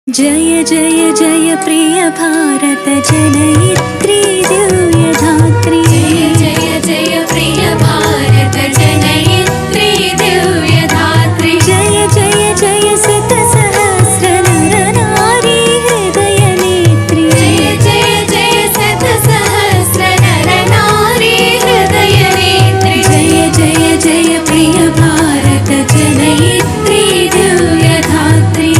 जय जय जय प्रिय भारत जनयित्री दिव्यधात्री। जय जय जय प्रिय भारत जनयित्री दिव्यधात्री। जय जय जय शत सहस्र नर नारी हृदय नेत्री। जय जय जय शत सहस्र नर नारी हृदय नेत्री। जय जय जय प्रिय भारत जनयित्री दिव्यधात्री।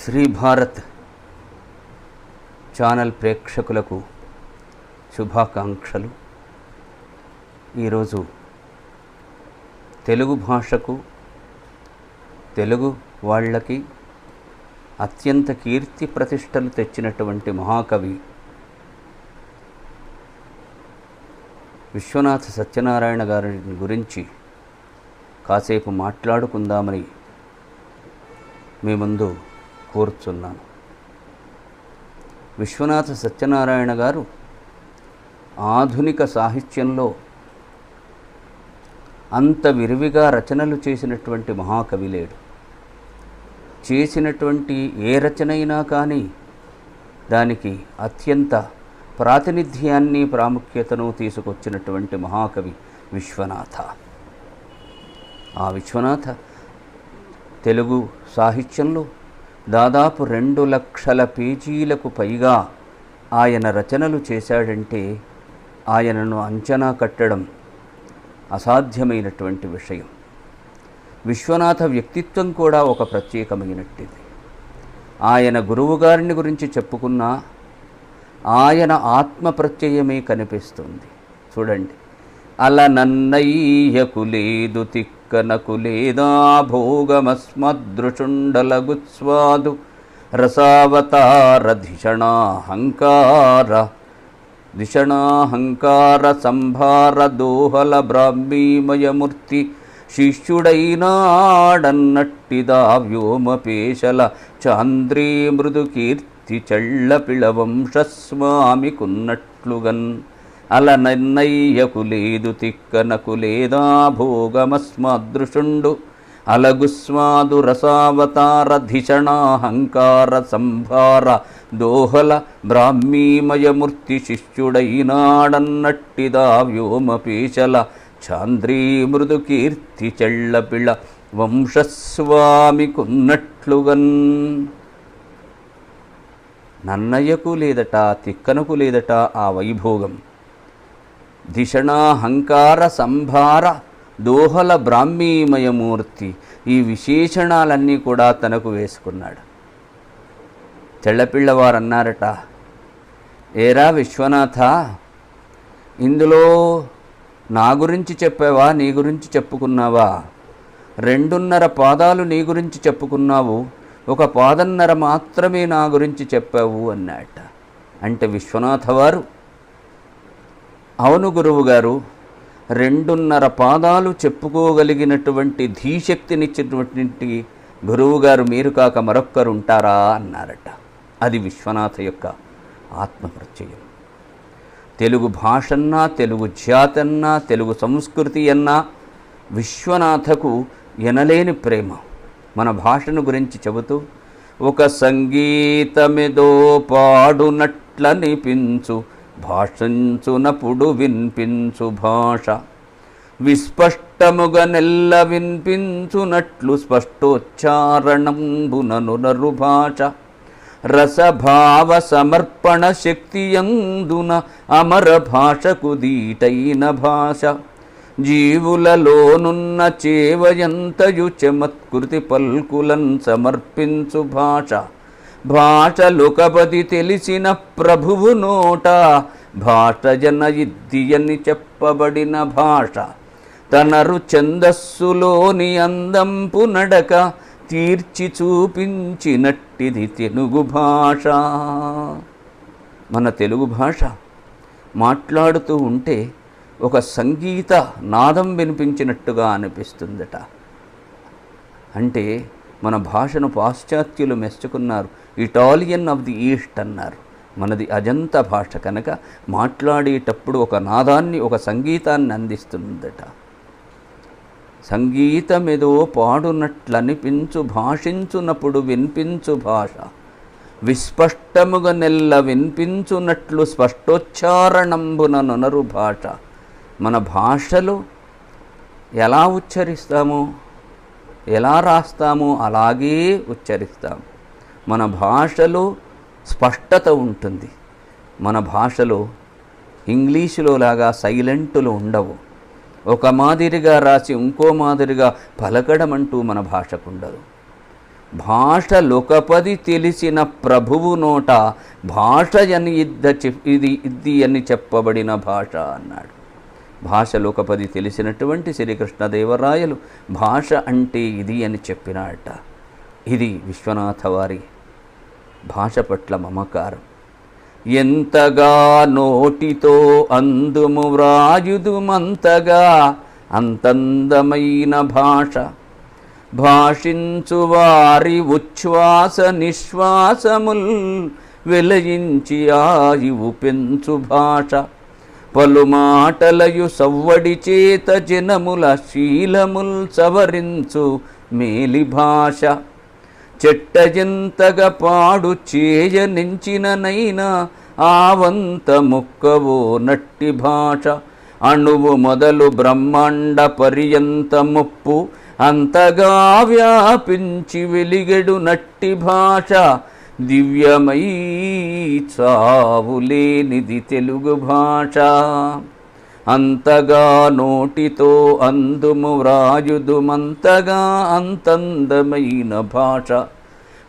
శ్రీ భారత్ ఛానల్ ప్రేక్షకులకు శుభాకాంక్షలు. ఈరోజు తెలుగు భాషకు తెలుగు వాళ్ళకి అత్యంత కీర్తి ప్రతిష్టలు తెచ్చినటువంటి మహాకవి విశ్వనాథ సత్యనారాయణ గారి గురించి కాసేపు మాట్లాడుకుందామని మీ ముందు కోరుచున్నాను. విశ్వనాథ సత్యనారాయణ గారు ఆధునిక సాహిత్యంలో అంత విరివిగా రచనలు చేసినటువంటి మహాకవి లేడు. చేసినటువంటి ఏ రచనైనా కానీ దానికి అత్యంత ప్రాతినిధ్యాన్ని ప్రాముఖ్యతను తీసుకొచ్చినటువంటి మహాకవి విశ్వనాథ. ఆ విశ్వనాథ తెలుగు సాహిత్యంలో దాదాపు 2 లక్షల పేజీలకు పైగా ఆయన రచనలు చేశాడంటే ఆయనను అంచనా కట్టడం అసాధ్యమైనటువంటి విషయం. విశ్వనాథ వ్యక్తిత్వం కూడా ఒక ప్రత్యేకమైనట్టిది. ఆయన గురువుగారిని గురించి చెప్పుకున్నా ఆయన ఆత్మప్రత్యయమే కనిపిస్తుంది. చూడండి, అల నన్నయ్యకు లేదు తిక్కనకు లేదా భోగమస్మదృషుండలగుస్వాదు రసావతార ధిషణాహంకార సంభార దోహల బ్రాహ్మీమయమూర్తి శిష్యుడైనాడన్నట్టిదా వ్యోమపేశల చాంద్రీ మృదు కీర్తి చళ్ళ పిళవంశస్వామికున్నట్లుగన్ అల నన్నయ్యకు లేదు తిక్కనకు లేదా భోగమస్మదృషుండు అలగుస్వాదు రసావతార ధిషణాహంకార సంభార దోహల బ్రాహ్మీమయమూర్తి శిష్యుడైనాడన్నట్టిదా వ్యోమపేశల చాంద్రీ మృదు కీర్తి చెళ్ళపిళ వంశస్వామికున్నట్లుగన్. నన్నయ్యకు లేదట, తిక్కనకు లేదట ఆ వైభోగం. ధిషణాహంకార సంభార దోహల బ్రాహ్మీమయమూర్తి, ఈ విశేషణాలన్నీ కూడా తనకు వేసుకున్నాడు. తెల్లపిల్లవారు అన్నారట, ఏరా విశ్వనాథ, ఇందులో నా గురించి చెప్పావా, నీ గురించి చెప్పుకున్నావా? 2.5 పాదాలు నీ గురించి చెప్పుకున్నావు, 1 పాదన్నర మాత్రమే నా గురించి చెప్పావు అన్నట. అంటే విశ్వనాథ వారు, అవును గురువుగారు, 2.5 పాదాలు చెప్పుకోగలిగినటువంటి ధీశక్తినిచ్చినటువంటి గురువుగారు మీరు కాక మరొక్కరు ఉంటారా అన్నారట. అది విశ్వనాథ యొక్క ఆత్మప్రత్యయం. తెలుగు భాషన్నా, తెలుగు జాతన్నా, తెలుగు సంస్కృతి అన్నా విశ్వనాథకు ఎనలేని ప్రేమ. మన భాషను గురించి చెబుతూ, ఒక సంగీతమిదో పాడునట్లనిపించు భాషించునప్పుడు వినిపించు భాష విస్పష్టముగా నెల్ల వినిపించునట్లు స్పష్టోచ్చారణంబునను భాష రసభావ సమర్పణ శక్తియందున అమర భాషకు దీటైన భాష జీవులలోనున్న చేవయంతయు చమత్కృతి పల్కులన్ సమర్పించు భాష భాషలుకపతి తెలిసిన ప్రభువు నోట భాష జన ఇద్దియని చెప్పబడిన భాష తనరు ఛందస్సులోని అందంపు నడక తీర్చి చూపించినట్టిది తెలుగు భాష. మన తెలుగు భాష మాట్లాడుతూ ఉంటే ఒక సంగీత నాదం వినిపించినట్టుగా అనిపిస్తుందట. అంటే మన భాషను పాశ్చాత్యులు మెచ్చుకున్నారు. ఇటాలియన్ ఆఫ్ ది ఈస్ట్ అన్నారు. మనది అజంత భాష కనుక మాట్లాడేటప్పుడు ఒక నాదాన్ని, ఒక సంగీతాన్ని అందిస్తుందట. సంగీతమేదో పాడునట్లనిపించు భాషించునప్పుడు వినిపించు భాష, విస్పష్టముగా నెల్ల వినిపించునట్లు స్పష్టోచ్చారణంబున నొనరు భాష. మన భాషలో ఎలా ఉచ్చరిస్తామో, ఎలా రాస్తామో అలాగే ఉచ్చరిస్తాము. మన భాషలో స్పష్టత ఉంటుంది. మన భాషలో ఇంగ్లీషులో లాగా సైలెంటులు ఉండవు. ఒక మాదిరిగా రాసి ఇంకో మాదిరిగా పలకడం అంటూ మన భాషకు ఉండదు. భాష లొకపది తెలిసిన ప్రభువు నోట భాష అని ఇది అని చెప్పబడిన భాష అన్నాడు. భాష లొకపది తెలిసినటువంటి శ్రీకృష్ణదేవరాయలు భాష అంటే ఇది అని చెప్పినాడట. ఇది విశ్వనాథ వారి భాష పట్ల మమకారం. ఎంతగా నోటితో అందుము వ్రాయుదుమంతగా అంతందమైన భాష, భాషించు వారి ఉచ్ఛ్వాస నిశ్వాసముల్ వెలయించి ఆయువు పెంచు భాష, పలుమాటలయు సవ్వడి చేత జనముల శీలముల్ సవరించు మేలి భాష, చెట్టజంతగా పాడు చేయనించిననైనా ఆవంత ముక్కవో నట్టి భాష, అణువు మొదలు బ్రహ్మాండ పర్యంత ముప్పు అంతగా వ్యాపించి వెలిగెడు నట్టి భాష, దివ్యమై చావులేనిది తెలుగు భాష. అంతగా నోటితో అందుము వ్రాయుదుమంతగా అంతందమైన భాష,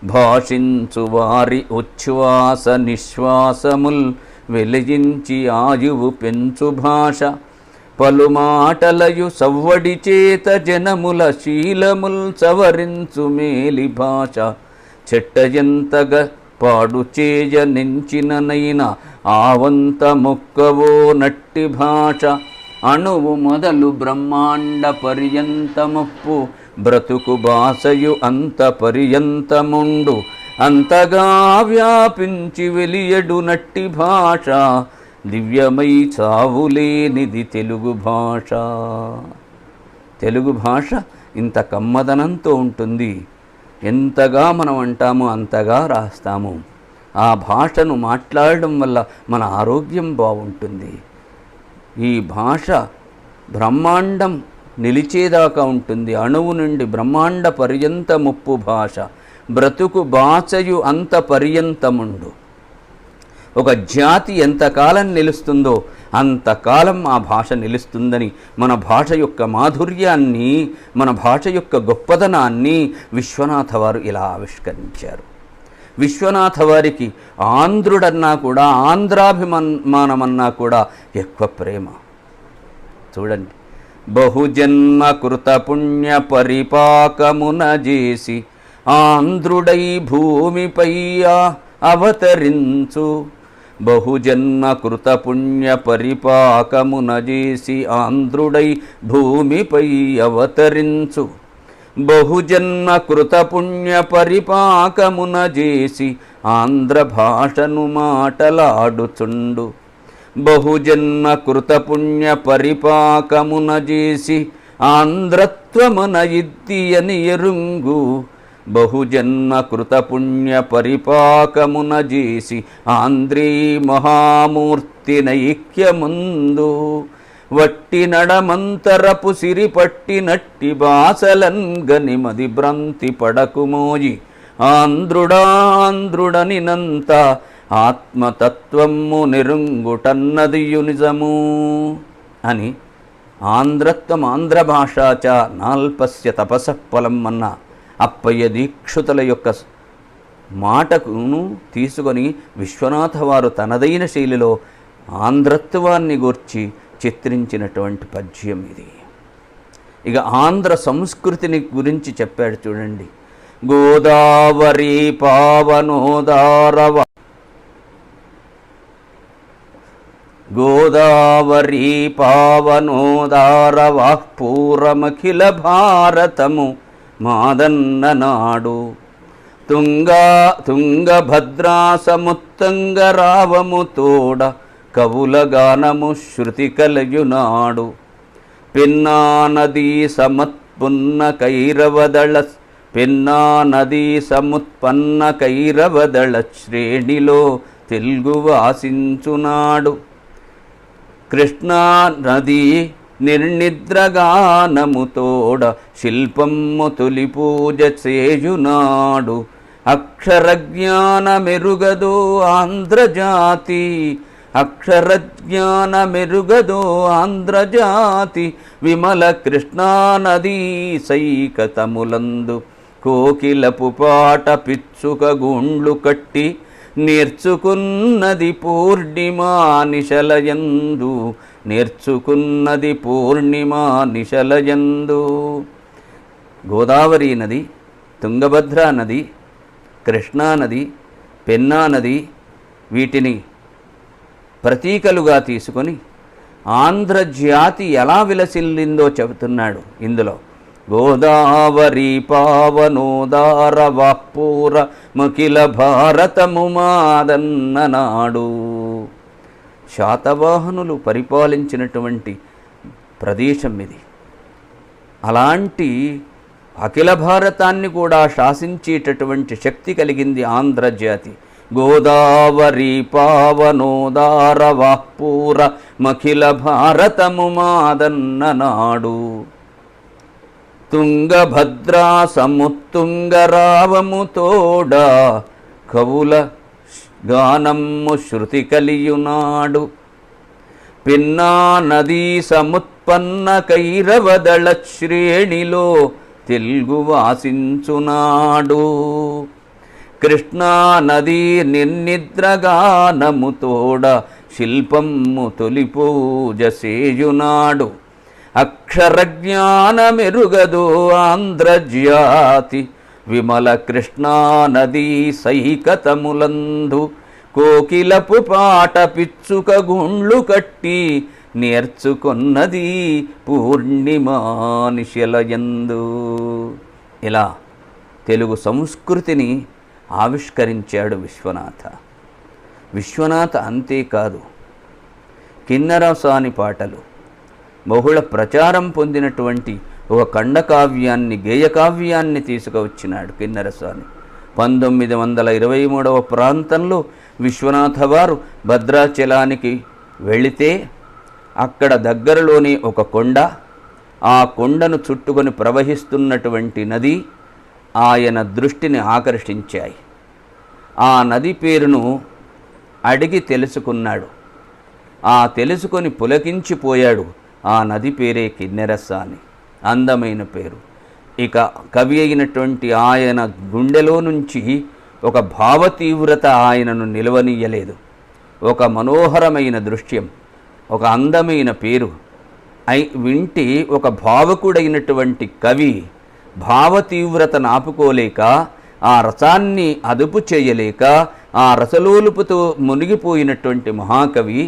భాషించు వారి ఉచ్ఛ్వాస నిశ్వాసముల్ వెలిగించి ఆయువు పెంచు భాష, పలుమాటలయు సవ్వడి చేత జనముల శీలముల్ సవరించు మేలి భాష, చెట్టయంతగా పాడు చేయ నించిననైనా ఆవంత మొక్కవో నట్టి భాష, అణువు మొదలు బ్రహ్మాండ పర్యంతముప్పు బ్రతుకు భాషయు అంత పర్యంతముండు అంతగా వ్యాపించి వెలియడు నట్టి భాష, దివ్యమై చావులేనిది తెలుగు భాష. తెలుగు భాష ఇంత కమ్మదనంతో ఉంటుంది. ఎంతగా మనం అంటామో అంతగా రాస్తాము. ఆ భాషను మాట్లాడడం వల్ల మన ఆరోగ్యం బాగుంటుంది. ఈ భాష బ్రహ్మాండం నిలిచేదాకా ఉంటుంది. అణువు నుండి బ్రహ్మాండ పర్యంత ముప్పు భాష, బ్రతుకు భాషయు అంత పర్యంతముండు. ఒక జాతి ఎంతకాలం నిలుస్తుందో అంతకాలం ఆ భాష నిలుస్తుందని మన భాష యొక్క మాధుర్యాన్ని, మన భాష యొక్క గొప్పదనాన్ని విశ్వనాథ వారు ఇలా ఆవిష్కరించారు. విశ్వనాథ వారికి ఆంధ్రుడన్నా కూడా, ఆంధ్రాభిమానమన్నా కూడా ఎక్కువ ప్రేమ. చూడండి, బహుజన్మ కృత పుణ్య పరిపాకమున చేసి ఆంధ్రుడై భూమిపై అవతరించు, బహుజన్మ కృత పుణ్య పరిపాకమున చేసి ఆంధ్రుడై భూమిపై అవతరించు, బహుజన్మ కృత పుణ్య పరిపాకమున చేసి ఆంధ్ర భాషను మాటలాడుచుండు, బహుజన్మ కృత పుణ్య పరిపాకమున చేసి ఆంధ్రత్వమున ఇద్ది అని ఎరుంగు, బహుజన్మ కృత పుణ్య పరిపాకమున చేసి ఆంధ్రీ మహామూర్తి నైక్యముందు, వట్టి నడమంతరపు సిరి పట్టినట్టి బాసలన్ గనిమది భ్రాంతి పడకుమోయి, ఆంధ్రుడాంధ్రుడనినంత ఆత్మతత్వము నిరుంగుటన్నదియు నిజము అని ఆంధ్రత్వం ఆంధ్ర భాషాచ నాల్పస్య తపసఫలం అన్న అప్పయ్య దీక్షితుల యొక్క మాటకును తీసుకొని విశ్వనాథ వారు తనదైన శైలిలో ఆంధ్రత్వాన్ని గూర్చి చిత్రించినటువంటి పద్యం ఇది. ఇక ఆంధ్ర సంస్కృతిని గురించి చెప్పాడు చూడండి. గోదావరి పావనోదారవ గోదావరి పావనోదారవాః పూరమఖిల భారతము మాదన్ననాడు. తుంగభద్రా సముత్తంగరావము తోడ కవుల గానము శృతి కలయునాడు. పెన్నా నదీ సముత్పన్న కైరవదళ శ్రేణిలో తెలుగు వాసించునాడు. కృష్ణా నదీ నిర్నిద్రగానము తోడ శిల్పము తొలి పూజ చేయునాడు. అక్షరజ్ఞానమెరుగదో ఆంధ్రజాతి, అక్షరజ్ఞానమెరుగదో ఆంధ్రజాతి, విమల కృష్ణానదీ సైకతములందు కోకిలపు పాట పిచ్చుక గూండ్లు కట్టి నేర్చుకున్నది పూర్ణిమా నిశలయందు, నేర్చుకున్నది పూర్ణిమా నిశలయందు. గోదావరి నది, తుంగభద్రా నది, కృష్ణానది, పెన్నా నది వీటిని ప్రతీకలుగా తీసుకొని ఆంధ్రజాతి ఎలా విలసిల్లిందో చెబుతున్నాడు ఇందులో. గోదావరి పావనోదారవాః పూరమఖిల భారతము మాదన్ననాడు. శాతవాహనులు పరిపాలించినటువంటి ప్రదేశం ఇది. అలాంటి అఖిల భారతాన్ని కూడా శాసించేటటువంటి శక్తి కలిగింది ఆంధ్రజాతి. గోదావరి పావనోదారవాః పూరమఖిల భారతము మాదన్ననాడు. తుంగభద్రా సముత్తుంగరావము తోడ కవుల గానము శృతి కలియునాడు. పిన్నా నదీ సముత్పన్న కైరవదళ శ్రేణిలో తెలుగు వాసించునాడు. కృష్ణా నదీ నిర్నిద్రగానము తోడ శిల్పము తొలి పూజ సేయునాడు. అక్షరజ్ఞానమెరుగదో ఆంధ్రజాతి, విమల కృష్ణా నదీ సైకతములందు కోకిలపు పాట పిచ్చుక గుండ్లు కట్టి నేర్చుకున్నది పూర్ణిమా నిశలయందు. ఇలా తెలుగు సంస్కృతిని ఆవిష్కరించాడు విశ్వనాథ. విశ్వనాథ అంతేకాదు, కిన్నరసాని పాటలు బహుళ ప్రచారం పొందినటువంటి ఒక ఖండకావ్యాన్ని, గేయకావ్యాన్ని తీసుకువచ్చినాడు కిన్నరసాని. 1923 ప్రాంతంలో విశ్వనాథ వారు భద్రాచలానికి వెళితే అక్కడ దగ్గరలోనే ఒక కొండ, ఆ కొండను చుట్టుకొని ప్రవహిస్తున్నటువంటి నది ఆయన దృష్టిని ఆకర్షించాయి. ఆ నది పేరును అడిగి తెలుసుకున్నాడు. ఆ తెలుసుకొని పులకించిపోయాడు. ఆ నది పేరే కిన్నెరసాని. అందమైన పేరు. ఇక కవి అయినటువంటి ఆయన గుండెలో నుంచి ఒక భావతీవ్రత ఆయనను నిలవనీయలేదు. ఒక మనోహరమైన దృశ్యం, ఒక అందమైన పేరు వింటి ఒక భావకుడైనటువంటి కవి భావతీవ్రతను ఆపుకోలేక, ఆ రసాన్ని అదుపు చేయలేక, ఆ రసలోలుపుతో మునిగిపోయినటువంటి మహాకవి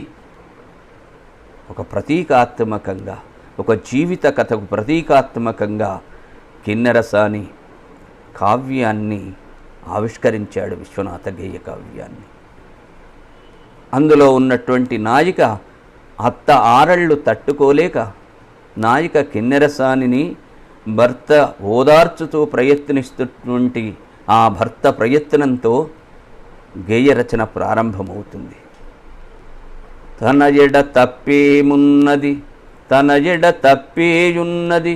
ఒక ప్రతీకాత్మకంగా, ఒక జీవిత కథకు ప్రతీకాత్మకంగా కిన్నెరసాని కావ్యాన్ని ఆవిష్కరించాడు, విశ్వనాథ గేయ కావ్యాన్ని. అందులో ఉన్నటువంటి నాయిక అత్త ఆరళ్ళు తట్టుకోలేక నాయిక కిన్నెరసానిని భర్త ఓదార్చుతూ ప్రయత్నిస్తున్నటువంటి ఆ భర్త ప్రయత్నంతో గేయ రచన ప్రారంభమవుతుంది. తన ఎడ తప్పేమున్నది, తన ఎడ తప్పేయున్నది,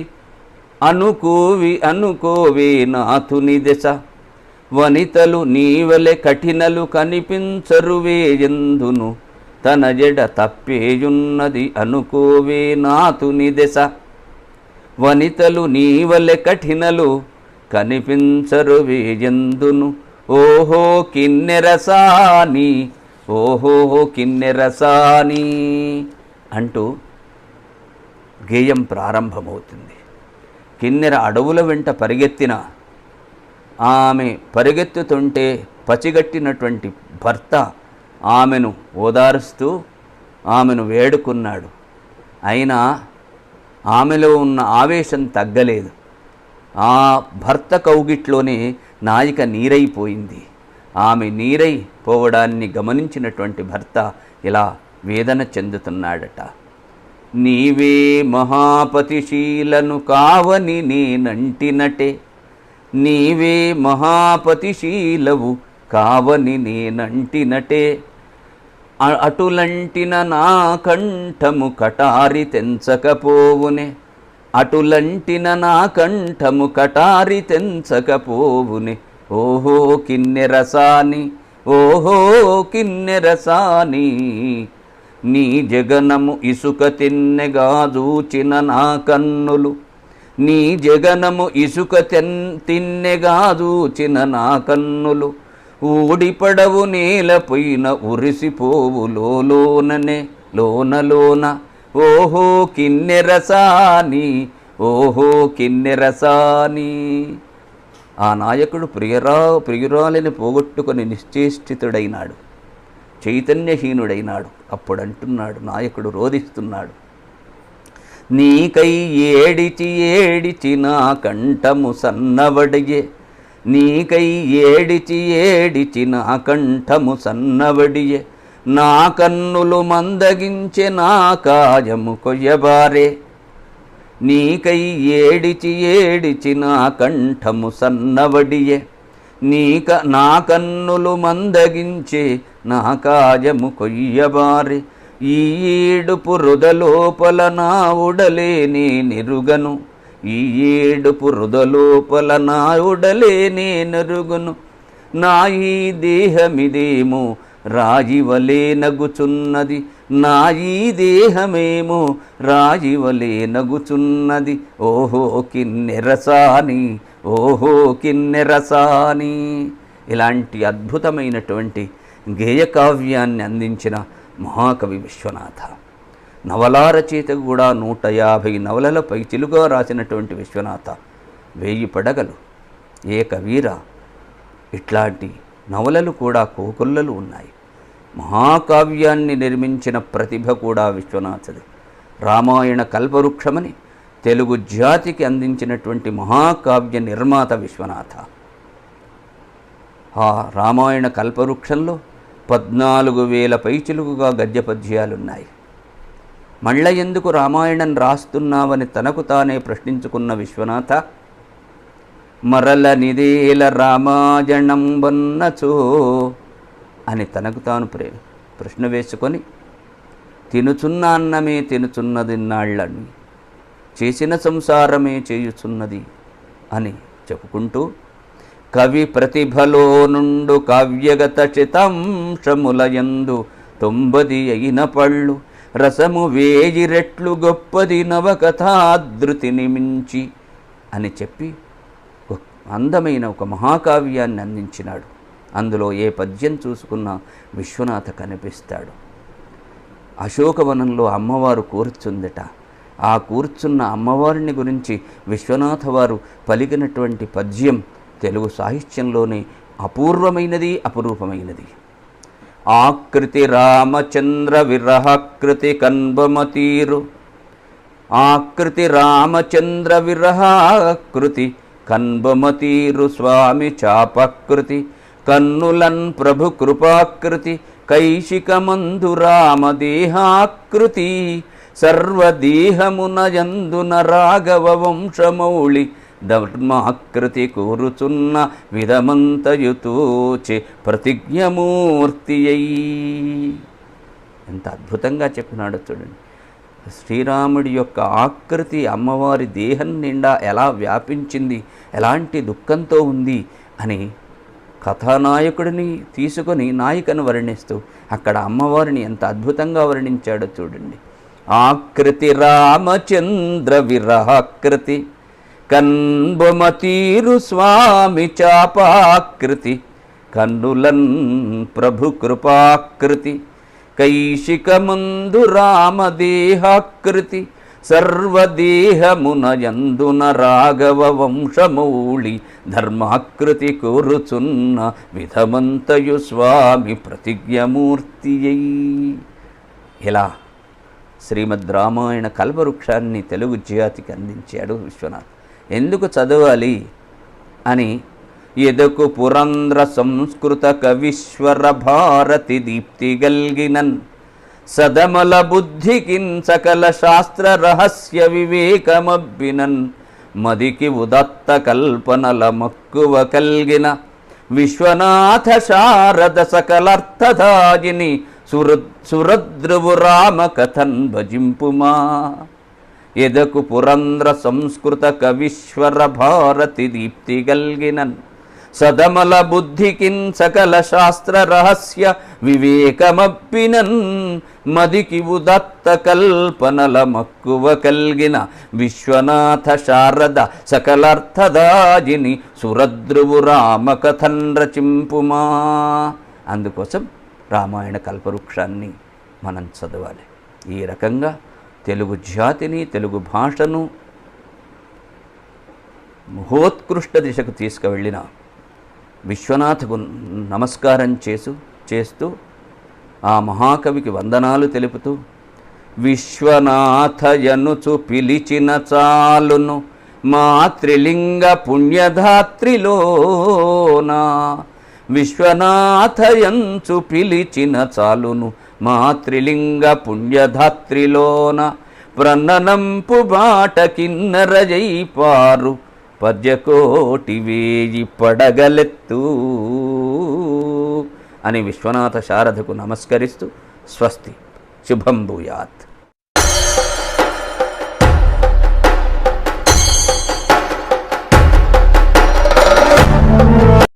అనుకోవే నాథుని దశ, వనితలు నీవలె కఠినలు కనిపించరువే ఎందును, తన ఎడ తప్పేయున్నది అనుకోవే నాథుని దశ, వనితలు నీవలె కఠినలు కనిపించరువే ఎందును, ఓహో కిన్నెరసాని, ఓహో కిన్నెరసాని అంటూ గేయం ప్రారంభమవుతుంది. కిన్నెర అడవుల వెంట పరిగెత్తిన ఆమె పరిగెత్తుతుంటే పసిగట్టినటువంటి భర్త ఆమెను ఓదారుస్తూ ఆమెను వేడుకున్నాడు. అయినా ఆమెలో ఉన్న ఆవేశం తగ్గలేదు. ఆ భర్త కౌగిట్లోనే నాయిక నీరైపోయింది. ఆమె నీరైపోవడాన్ని గమనించినటువంటి భర్త ఇలా వేదన చెందుతున్నాడట. నీవే మహాపతిశీలను కావని నేనంటినటే, నీవే మహాపతిశీలవు కావని నేనంటినటే, అటులంటిన నా కంఠము కటారి తెంచకపోవునే, అటులంటిన నా కంఠము కటారి తెంచకపోవునే. ఓహో కిన్నెరసాని, ఓహో కిన్నెరసాని, నీ జగనము ఇసుక తిన్నెగా చూచిన నా కన్నులు, నీ జగనము ఇసుక తిన్నెగా చూచిన నా కన్నులు, ఊడిపడవు నేలపైన ఉరిసిపోవు లోననే లోన. ఓహో కిన్నెరసాని, ఓహో కిన్నెరసాని. ఆ నాయకుడు ప్రియురాలిని పోగొట్టుకొని నిశ్చేష్టితుడైనాడు, చైతన్యహీనుడైనాడు. అప్పుడు అంటున్నాడు నాయకుడు, రోధిస్తున్నాడు, నీకై ఏడిచి ఏడిచి నా కంఠము సన్నవడియే, నీకై ఏడిచి ఏడిచి నా కంఠము సన్నవడియే, నా కన్నులు మందగించె నా కాయము కొయ్యబారే, నీకై ఏడిచి ఏడిచి నా కంఠము సన్నవడియే, నా కన్నులు మందగించే నా కాయము కొయ్యబారే, ఈ ఏడుపు హృదలోపల నా ఉడలే నే నిరుగను, ఈ ఏడుపు హృదలోపల నా ఉడలే నే నెరుగును, నా ఈ దేహమిదేమో రాజివలే నగుచున్నది, నా ఈ దేహమేమో రాజివలే నగుచున్నది. ఓహో కిన్నెరసాని, ఓహో కిన్నెరసాని. ఇలాంటి అద్భుతమైనటువంటి గేయకావ్యాన్ని అందించిన మహాకవి విశ్వనాథ. నవలా రచయిత కూడా 150 నవలలపై చిలుగా రాసినటువంటి విశ్వనాథ. 1000 పడగలు, ఏకవీర, ఇట్లాంటి నవలలు కూడా కోకొల్లలు ఉన్నాయి. మహాకావ్యాన్ని నిర్మించిన ప్రతిభ కూడా విశ్వనాథది. రామాయణ కల్పవృక్షమని తెలుగు జాతికి అందించినటువంటి మహాకావ్య నిర్మాత విశ్వనాథ. ఆ రామాయణ కల్పవృక్షంలో 14,000 పైచిలుగుగా గద్య పద్యాలున్నాయి. మళ్ళా ఎందుకు రామాయణం రాస్తున్నావని తనకు తానే ప్రశ్నించుకున్న విశ్వనాథ, మరల నిదేల రామాయణం వన్నచో అని తనకు తాను ప్రశ్న వేసుకొని, తినుచున్న అన్నమే తినుచున్నది నాళ్ళని, చేసిన సంసారమే చేయుచున్నది అని చెప్పుకుంటూ, కవి ప్రతిభలో నుండు కావ్యగత చితాంశములయందు 90 అయిన పళ్ళు, రసము 1000 రెట్లు గొప్పది నవకథాధృతిని మించి అని చెప్పి అందమైన ఒక మహాకావ్యాన్ని అందించినాడు. అందులో ఏ పద్యం చూసుకున్నా విశ్వనాథ కనిపిస్తాడు. అశోకవనంలో అమ్మవారు కూర్చుందట. ఆ కూర్చున్న అమ్మవారిని గురించి విశ్వనాథ వారు పలికినటువంటి పద్యం తెలుగు సాహిత్యంలోనే అపూర్వమైనది, అపురూపమైనది. ఆకృతి రామచంద్ర విరహాకృతి కన్బమతీరు, ఆకృతి రామచంద్ర విరహాకృతి కన్బమతీరు, స్వామి చాపకృతి కన్నులన్ ప్రభు కృపాకృతి, కైశికమందు రామదేహాకృతి, సర్వదేహమునయందున రాఘవ వంశమౌళి, ధర్మాకృతి కోరుచున్న విధమంతయుతూచే ప్రతిజ్ఞమూర్తి అయి. ఎంత అద్భుతంగా చెప్పినాడో చూడండి. శ్రీరాముడి యొక్క ఆకృతి అమ్మవారి దేహం నిండా ఎలా వ్యాపించింది, ఎలాంటి దుఃఖంతో ఉంది అని కథానాయకుడిని తీసుకొని నాయికను వర్ణిస్తూ అక్కడ అమ్మవారిని ఎంత అద్భుతంగా వర్ణించాడో చూడండి. ఆకృతి రామచంద్ర విరహాకృతి కన్బమతీరు, స్వామి చాపాకృతి కన్నులన్ ప్రభు కృపాకృతి, కైశికమందు రామదేహాకృతి, సర్వదేహమునయందున రాఘవ వంశమౌళి, ధర్మాకృతి కోరుచున్న విధమంతయు స్వామి ప్రతిజ్ఞమూర్తి అయి. ఇలా శ్రీమద్ రామాయణ కల్పవృక్షాన్ని తెలుగు జాతికి అందించాడు విశ్వనాథ్. ఎందుకు చదవాలి అని ఎదకు పురంధ్ర సంస్కృత కవీశ్వర భారతి దీప్తి గల్గినన్ సదమల బుద్ధికిన్ సకల శాస్త్ర రహస్య వివేకమబ్బినన్ మదికి ఉదత్త కల్పనల మక్కువ కల్గిన విశ్వనాథ శారద సకలర్థదాయిని సురద్రువు రామ కథన్ భజింపుమా. ఎదకు పురంధ్ర సంస్కృత కవీశ్వర భారతి దీప్తి గల్గినన్ సదమల బుద్ధికిన్ సకల శాస్త్ర రహస్య వివేకమప్పినన్ మదికి ఉదత్త కల్పనల మక్కువ కల్గిన విశ్వనాథ శారద సకలార్థదాయిని సురద్రువు రామ కథన్ రచింపుమా. అందుకోసం రామాయణ కల్పవృక్షాన్ని మనం చదవాలి. ఈ రకంగా తెలుగు జాతిని, తెలుగు భాషను మహోత్కృష్ట దిశకు తీసుకువెళ్ళిన విశ్వనాథకు నమస్కారం చేస్తూ ఆ మహాకవికి వందనాలు తెలుపుతూ విశ్వనాథయనుచు పిలిచిన చాలును మాతృలింగ పుణ్యధాత్రిలోనా. విశ్వనాథయంచు పిలిచిన చాలును మాతృలింగ పుణ్యధాత్రిలోన ప్రన్ననంపు బాట కిన్నరజైపారు పద్యకోటి వేయి పడగలెత్తు అని విశ్వనాథ శారదకు నమస్కరిస్తూ స్వస్తి. శుభం భూయాత్.